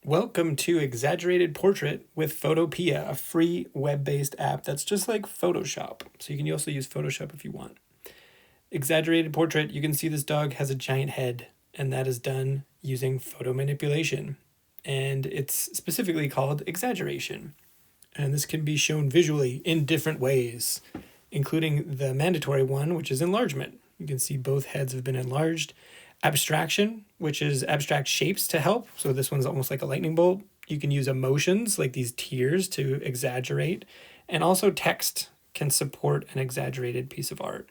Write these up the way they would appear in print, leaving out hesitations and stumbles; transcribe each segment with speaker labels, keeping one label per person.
Speaker 1: Welcome to Exaggerated Portrait with Photopea, a free web-based app that's just like Photoshop. So you can also use Photoshop if you want. Exaggerated Portrait, you can see this dog has a giant head, and that is done using photo manipulation. And it's specifically called exaggeration. And this can be shown visually in different ways, including the mandatory one, which is enlargement. You can see both heads have been enlarged. Abstraction, which is abstract shapes to help. So this one's almost like a lightning bolt. You can use emotions like these tears to exaggerate. And also text can support an exaggerated piece of art.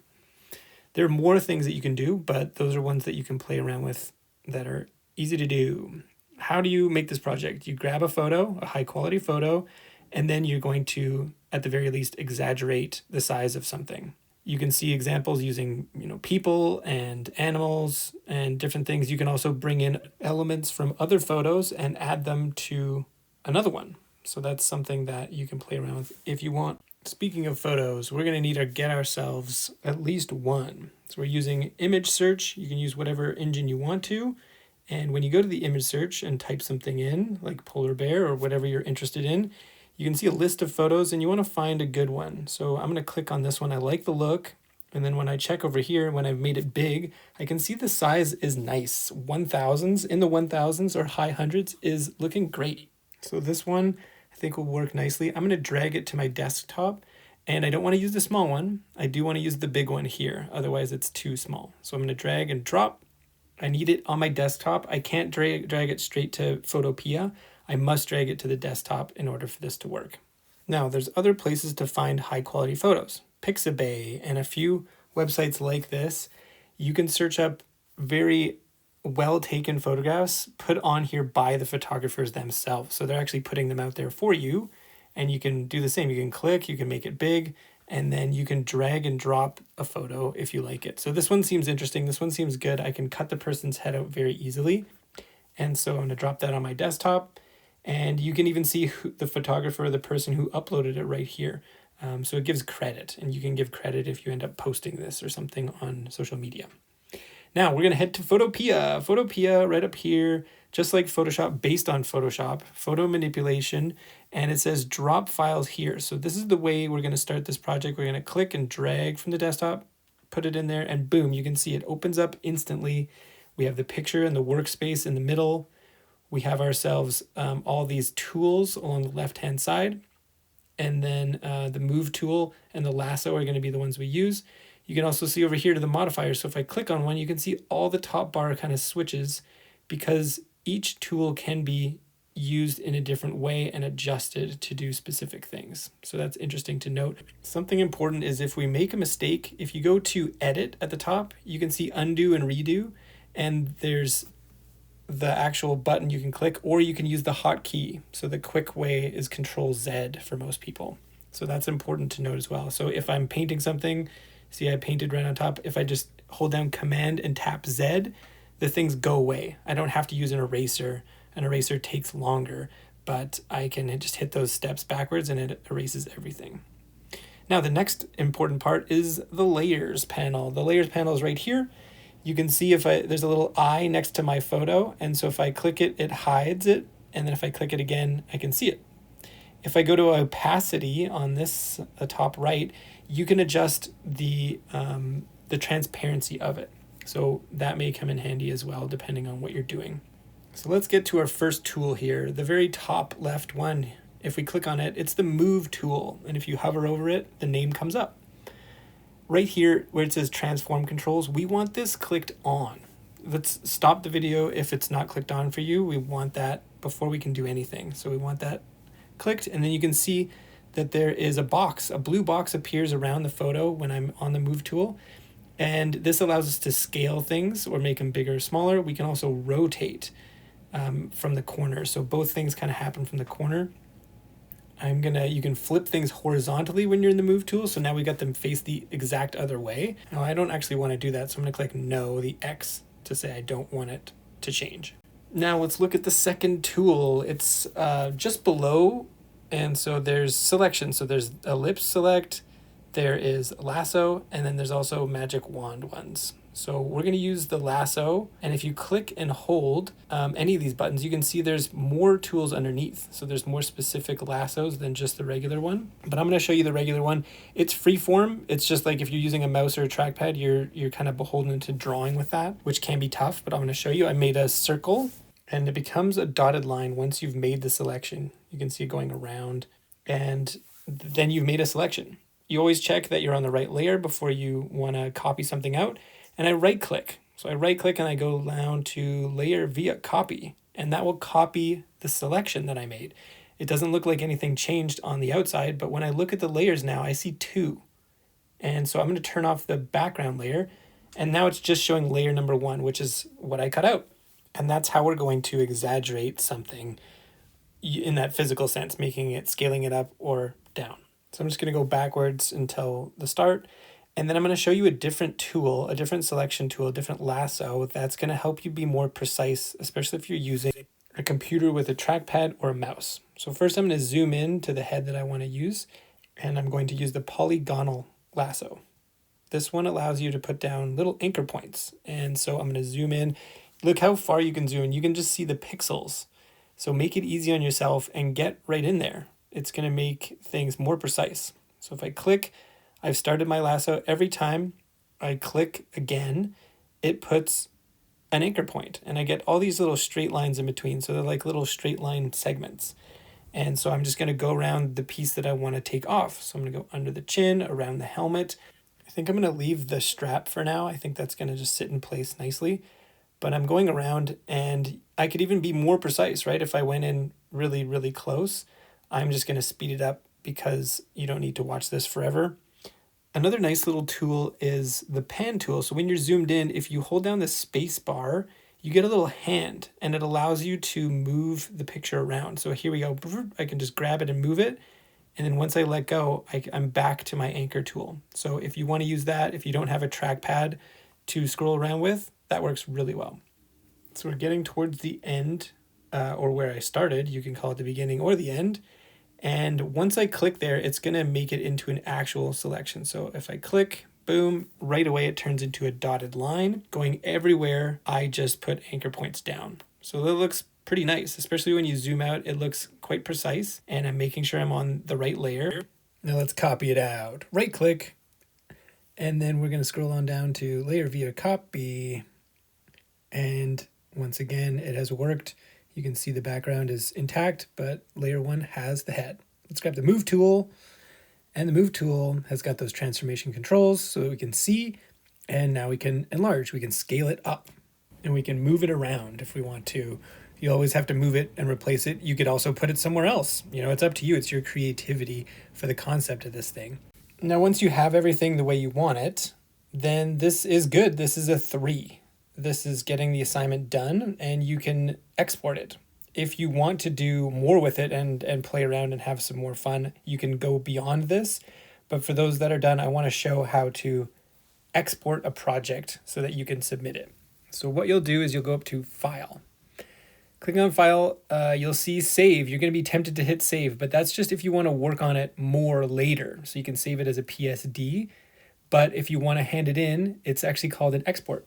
Speaker 1: There are more things that you can do, but those are ones that you can play around with that are easy to do. How do you make this project? You grab a photo, a high quality photo, and then you're going to, at the very least, exaggerate the size of something. You can see examples using, people and animals and different things. You can also bring in elements from other photos and add them to another one. So that's something that you can play around with if you want. Speaking of photos, we're going to need to get ourselves at least one. So we're using image search. You can use whatever engine you want to. And when you go to the image search and type something in, like polar bear or whatever you're interested in, you can see a list of photos and you want to find a good one. So I'm going to click on this one. I like the look. And then when I check over here, when I've made it big, I can see the size is nice. 1000s, in the 1000s or high hundreds is looking great. So this one I think will work nicely. I'm going to drag it to my desktop, and I don't want to use the small one. I do want to use the big one here. Otherwise it's too small. So I'm going to drag and drop. I need it on my desktop. I can't drag it straight to Photopea. I must drag it to the desktop in order for this to work. Now, there's other places to find high quality photos. Pixabay and a few websites like this. You can search up very well taken photographs put on here by the photographers themselves. So they're actually putting them out there for you, and you can do the same. You can click, you can make it big, and then you can drag and drop a photo if you like it. So this one seems interesting. This one seems good. I can cut the person's head out very easily. And so I'm going to drop that on my desktop. And you can even see the photographer or the person who uploaded it right here. So it gives credit, and you can give credit if you end up posting this or something on social media. Now we're going to head to Photopea. Photopea right up here, just like Photoshop, based on Photoshop, photo manipulation, and it says drop files here. So this is the way we're going to start this project. We're going to click and drag from the desktop, put it in there, and boom, you can see it opens up instantly. We have the picture and the workspace in the middle. We have ourselves all these tools along the left-hand side. And then the move tool and the lasso are going to be the ones we use. You can also see over here to the modifiers. So if I click on one, you can see all the top bar kind of switches because each tool can be used in a different way and adjusted to do specific things. So that's interesting to note. Something important is if we make a mistake, if you go to edit at the top, you can see undo and redo. And there's the actual button you can click, or you can use the hotkey. So the quick way is Control Z for most people. So that's important to note as well. So if I'm painting something, see I painted right on top. If I just hold down Command and tap Z, the things go away. I don't have to use an eraser. An eraser takes longer, but I can just hit those steps backwards and it erases everything. Now the next important part is the layers panel. The layers panel is right here. You can see there's a little eye next to my photo, and so if I click it, it hides it, and then if I click it again, I can see it. If I go to opacity on this, the top right, you can adjust the transparency of it. So that may come in handy as well, depending on what you're doing. So let's get to our first tool here, the very top left one. If we click on it, it's the move tool, and if you hover over it, the name comes up. Right here where it says transform controls, we want this clicked on. Let's stop the video if it's not clicked on for you. We want that before we can do anything. So we want that clicked, and then you can see that there is a box, a blue box appears around the photo when I'm on the move tool. And this allows us to scale things or make them bigger or smaller. We can also rotate from the corner. So both things kind of happen from the corner. You can flip things horizontally when you're in the move tool. So now we got them face the exact other way. Now I don't actually want to do that. So I'm going to click no, the X, to say I don't want it to change. Now let's look at the second tool. It's just below. And so there's selection. So there's ellipse select, there is lasso, and then there's also magic wand ones. So we're going to use the lasso, and if you click and hold any of these buttons, you can see there's more tools underneath. So there's more specific lassos than just the regular one. But I'm going to show you the regular one. It's freeform. It's just like if you're using a mouse or a trackpad, you're kind of beholden to drawing with that, which can be tough, but I'm going to show you. I made a circle, and it becomes a dotted line once you've made the selection. You can see it going around, and then you've made a selection. You always check that you're on the right layer before you want to copy something out. And I right click. So I right click and I go down to layer via copy, and that will copy the selection that I made. It doesn't look like anything changed on the outside, but when I look at the layers now, I see two. And so I'm going to turn off the background layer, and now it's just showing layer number 1, which is what I cut out. And that's how we're going to exaggerate something in that physical sense, making it, scaling it up or down. So I'm just going to go backwards until the start. And then I'm going to show you a different tool, a different selection tool, a different lasso that's going to help you be more precise, especially if you're using a computer with a trackpad or a mouse. So first I'm going to zoom in to the head that I want to use, and I'm going to use the polygonal lasso. This one allows you to put down little anchor points. And so I'm going to zoom in. Look how far you can zoom in. You can just see the pixels. So make it easy on yourself and get right in there. It's going to make things more precise. So if I click, I've started my lasso. Every time I click again, it puts an anchor point, and I get all these little straight lines in between. So they're like little straight line segments. And so I'm just going to go around the piece that I want to take off. So I'm going to go under the chin, around the helmet. I think I'm going to leave the strap for now. I think that's going to just sit in place nicely. But I'm going around, and I could even be more precise, right? If I went in really, really close, I'm just going to speed it up because you don't need to watch this forever. Another nice little tool is the pan tool. So when you're zoomed in, if you hold down the space bar, you get a little hand, and it allows you to move the picture around. So here we go. I can just grab it and move it. And then once I let go, I'm back to my anchor tool. So if you want to use that, if you don't have a trackpad to scroll around with, that works really well. So we're getting towards the end, or where I started. You can call it the beginning or the end. And once I click there, it's going to make it into an actual selection. So if I click, boom, right away it turns into a dotted line going everywhere I just put anchor points down. So that looks pretty nice, especially when you zoom out. It looks quite precise, and I'm making sure I'm on the right layer. Now let's copy it out. Right click, and then we're going to scroll on down to layer via copy. And once again, it has worked. You can see the background is intact, but layer 1 has the head. Let's grab the move tool, and the move tool has got those transformation controls so that we can see, and now we can enlarge. We can scale it up, and we can move it around if we want to. You always have to move it and replace it. You could also put it somewhere else. It's up to you. It's your creativity for the concept of this thing. Now, once you have everything the way you want it, then this is good. This is a 3. This is getting the assignment done, and you can export it. If you want to do more with it and play around and have some more fun, you can go beyond this. But for those that are done, I want to show how to export a project so that you can submit it. So what you'll do is you'll go up to File. Click on File, you'll see Save. You're going to be tempted to hit Save, but that's just if you want to work on it more later. So you can save it as a PSD, but if you want to hand it in, it's actually called an export.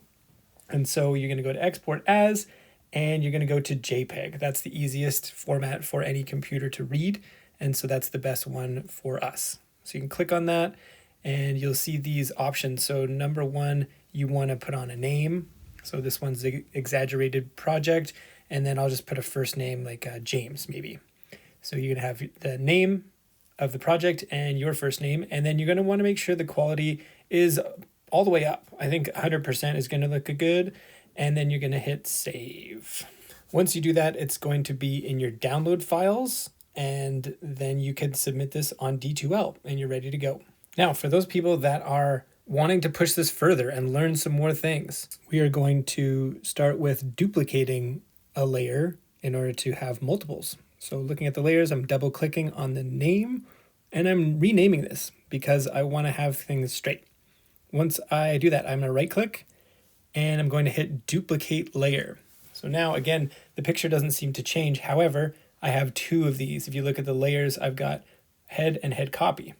Speaker 1: And so you're going to go to Export As, and you're going to go to JPEG. That's the easiest format for any computer to read, and so that's the best one for us. So you can click on that, and you'll see these options. So number 1, you want to put on a name. So this one's the Exaggerated project, and then I'll just put a first name like James maybe. So you're going to have the name of the project and your first name, and then you're going to want to make sure the quality is all the way up. I think 100% is going to look good, and then you're going to hit Save. Once you do that, it's going to be in your download files, and then you can submit this on D2L, and you're ready to go. Now, for those people that are wanting to push this further and learn some more things, we are going to start with duplicating a layer in order to have multiples. So looking at the layers, I'm double clicking on the name, and I'm renaming this because I want to have things straight. Once I do that, I'm going to right click, and I'm going to hit duplicate layer. So now again, the picture doesn't seem to change. However, I have 2 of these. If you look at the layers, I've got head and head copy.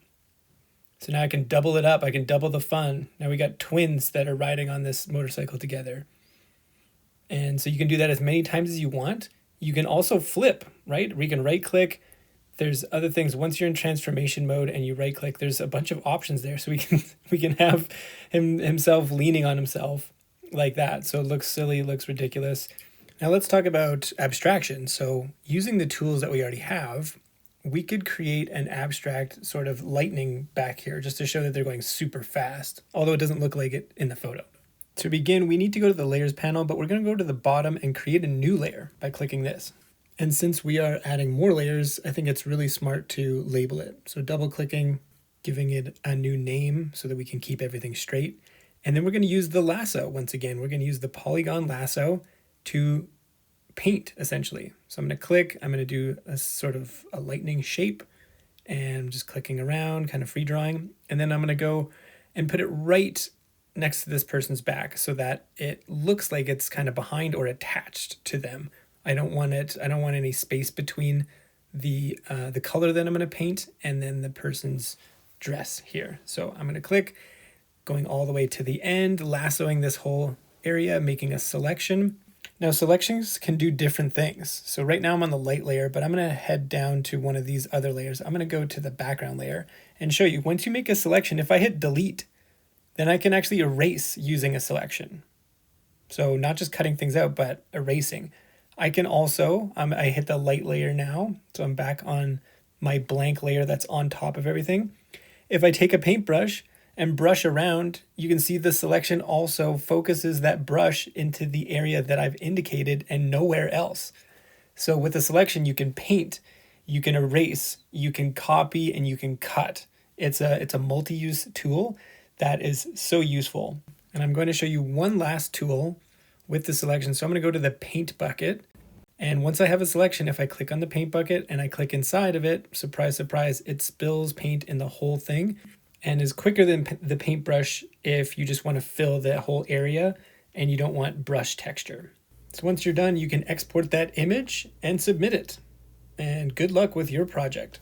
Speaker 1: So now I can double it up. I can double the fun. Now we got twins that are riding on this motorcycle together. And so you can do that as many times as you want. You can also flip, right? We can right click. There's other things. Once you're in transformation mode and you right click, there's a bunch of options there. So we can have himself leaning on himself like that. So it looks silly, looks ridiculous. Now let's talk about abstraction. So using the tools that we already have, we could create an abstract sort of lightning back here just to show that they're going super fast, although it doesn't look like it in the photo. To begin, we need to go to the layers panel, but we're going to go to the bottom and create a new layer by clicking this. And since we are adding more layers, I think it's really smart to label it. So double clicking, giving it a new name so that we can keep everything straight. And then we're going to use the lasso. Once again, we're going to use the polygon lasso to paint essentially. So I'm going to click, I'm going to do a sort of a lightning shape and just clicking around, kind of free drawing. And then I'm going to go and put it right next to this person's back so that it looks like it's kind of behind or attached to them. I don't want any space between the color that I'm going to paint and then the person's dress here. So I'm going to click, going all the way to the end, lassoing this whole area, making a selection. Now selections can do different things. So right now I'm on the light layer, but I'm going to head down to one of these other layers. I'm going to go to the background layer and show you, once you make a selection, if I hit delete, then I can actually erase using a selection. So not just cutting things out, but erasing. I can also, I hit the light layer now, so I'm back on my blank layer that's on top of everything. If I take a paintbrush and brush around, you can see the selection also focuses that brush into the area that I've indicated and nowhere else. So with a selection, you can paint, you can erase, you can copy, and you can cut. It's a multi-use tool that is so useful. And I'm going to show you one last tool with the selection. So I'm going to go to the paint bucket. And once I have a selection, if I click on the paint bucket and I click inside of it, surprise, surprise, it spills paint in the whole thing and is quicker than the paintbrush if you just want to fill the whole area and you don't want brush texture. So once you're done, you can export that image and submit it. And good luck with your project.